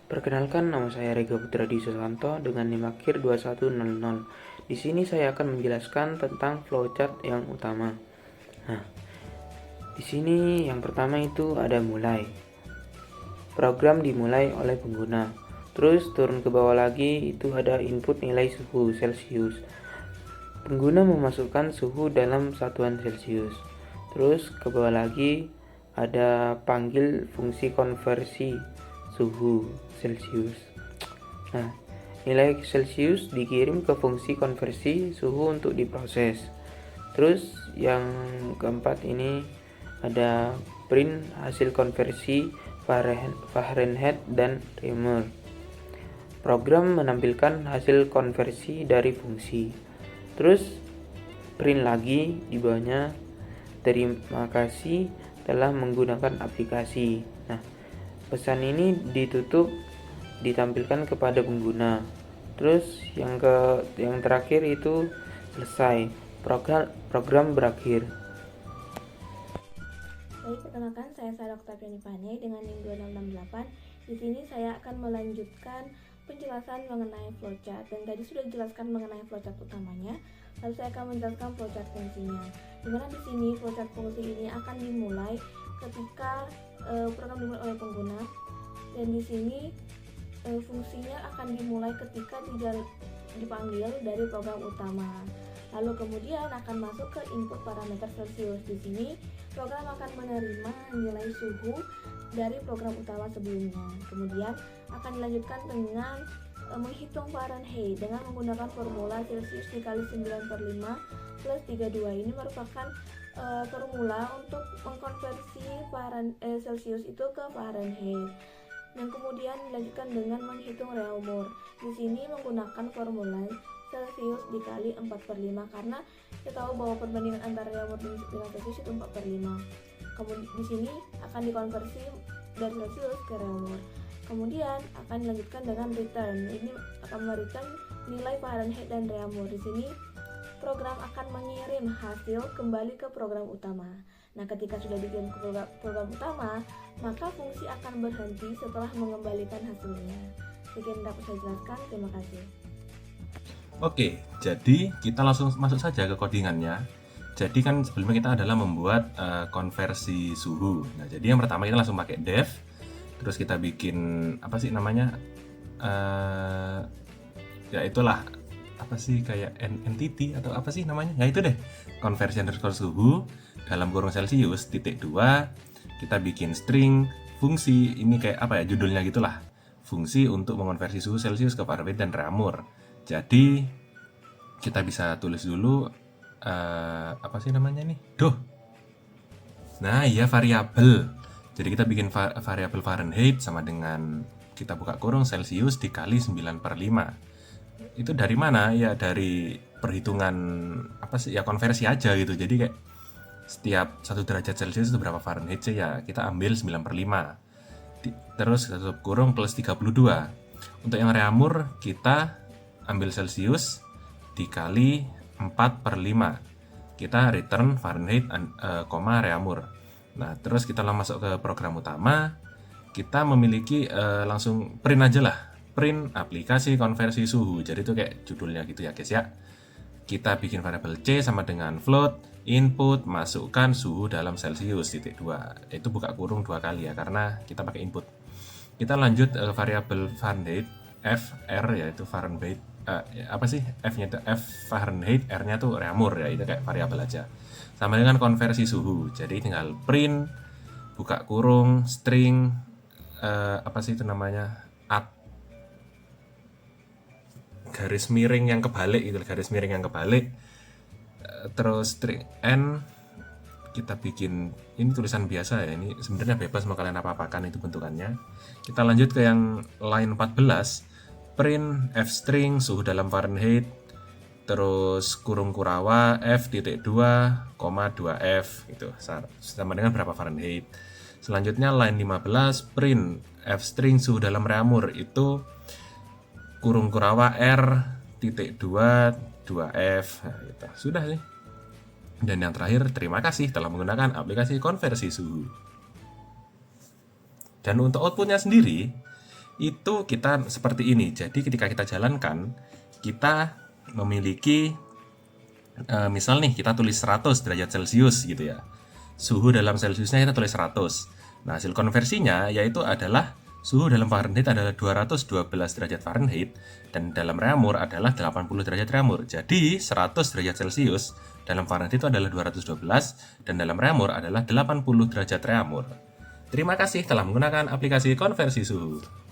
Perkenalkan, nama saya Rega Putra Dwi Susanto dengan NIM akhir 2100. Di sini saya akan menjelaskan tentang flowchart yang utama. Nah, di sini yang pertama itu ada mulai. Program dimulai oleh pengguna. Terus turun ke bawah lagi itu ada input nilai suhu Celcius. Pengguna memasukkan suhu dalam satuan Celcius. Terus ke bawah lagi ada panggil fungsi konversi suhu Celcius. Nah, nilai Celcius dikirim ke fungsi konversi suhu untuk diproses. Terus yang keempat ini ada print hasil konversi Fahrenheit dan Reaumur. Program menampilkan hasil konversi dari fungsi. Terus print lagi di bawahnya, terima kasih telah menggunakan aplikasi. Nah, pesan ini ditampilkan kepada pengguna. Terus yang terakhir itu selesai. Program berakhir. Baik, perkenalkan saya Sarah Oktaviani Pane dengan NIM 2668. Di sini saya akan melanjutkan penjelasan mengenai flowchart, dan tadi sudah dijelaskan mengenai flowchart utamanya. Lalu saya akan menjelaskan flowchart fungsinya. Dimana di sini flowchart fungsi ini akan dimulai ketika program dimulai oleh pengguna, dan di sini fungsinya akan dimulai ketika dipanggil dari program utama. Lalu kemudian akan masuk ke input parameter Celcius. Di sini program akan menerima nilai suhu dari program utama sebelumnya. Kemudian akan dilanjutkan dengan menghitung Fahrenheit dengan menggunakan formula Celcius dikali 9/5 plus 32. Ini merupakan formula untuk mengkonversi Celcius itu ke Fahrenheit. Dan kemudian dilanjutkan dengan menghitung Reaumur. Di sini menggunakan formula Celcius dikali 4/5 karena kita tahu bahwa perbandingan antara Reaumur dengan Celcius itu 4/5. Kemudian di sini akan dikonversi dari Celcius ke Reaumur. Kemudian akan dilanjutkan dengan return. Ini akan mereturn nilai Fahrenheit dan Reaumur. Di sini program akan mengirim hasil kembali ke program utama. Nah, ketika sudah dikirim ke program utama, maka fungsi akan berhenti setelah mengembalikan hasilnya. Sekian dapat saya jelaskan. Terima kasih. Oke, jadi kita langsung masuk saja ke codingannya. Jadi kan sebelumnya kita adalah membuat konversi suhu. Nah, jadi yang pertama kita langsung pakai def. Terus kita bikin apa sih namanya? Ya itulah apa sih kayak entity atau apa sih namanya? Ya itu deh. Konversi underscore suhu dalam kurung Celcius titik 2. Kita bikin string fungsi, ini kayak apa ya judulnya gitulah. Fungsi untuk mengonversi suhu Celcius ke Fahrenheit dan Reaumur. Jadi kita bisa tulis dulu apa sih namanya nih? Nah, iya variabel. Jadi kita bikin variabel Fahrenheit sama dengan kita buka kurung Celcius dikali 9/5. Itu dari mana? Ya dari perhitungan apa sih? Ya konversi aja gitu. Jadi kayak setiap 1 derajat Celcius itu berapa Fahrenheit sih? Ya kita ambil 9/5. Terus kita tutup kurung plus 32. Untuk yang Reaumur kita ambil Celcius dikali 4/5. Kita return Fahrenheit, Reaumur. Nah, terus kita masuk ke program utama. Kita memiliki langsung print aja lah. Print aplikasi konversi suhu. Jadi itu kayak judulnya gitu ya guys ya. Kita bikin variabel C sama dengan float, input, masukkan suhu dalam Celcius titik 2. Itu buka kurung 2 kali ya karena kita pakai input. Kita lanjut variabel Fahrenheit, FR yaitu Fahrenheit. Apa sih F-nya itu F Fahrenheit, R-nya tuh Reaumur ya, itu kayak variabel aja. Sama dengan konversi suhu. Jadi tinggal print buka kurung string apa sih itu namanya? Garis miring yang kebalik gitu, garis miring yang kebalik. Terus string n kita bikin ini tulisan biasa ya, ini sebenarnya bebas mau kalian apa-apakan itu bentukannya. Kita lanjut ke yang line 14. Print f string suhu dalam Fahrenheit, terus kurung kurawa f.2, 2f gitu sama dengan berapa Fahrenheit. Selanjutnya line 15 print f string suhu dalam Reaumur, itu kurung kurawa r.2, 2f. Nah, gitu. Sudah sih. Dan yang terakhir, terima kasih telah menggunakan aplikasi konversi suhu. Dan untuk outputnya sendiri, itu kita seperti ini. Jadi ketika kita jalankan, kita memiliki misal nih kita tulis 100 derajat Celcius gitu ya. Suhu dalam Celciusnya kita tulis 100. Nah, hasil konversinya yaitu adalah suhu dalam Fahrenheit adalah 212 derajat Fahrenheit dan dalam reaumur adalah 80 derajat reaumur. Jadi 100 derajat Celcius dalam Fahrenheit itu adalah 212 dan dalam reaumur adalah 80 derajat reaumur. Terima kasih telah menggunakan aplikasi konversi suhu.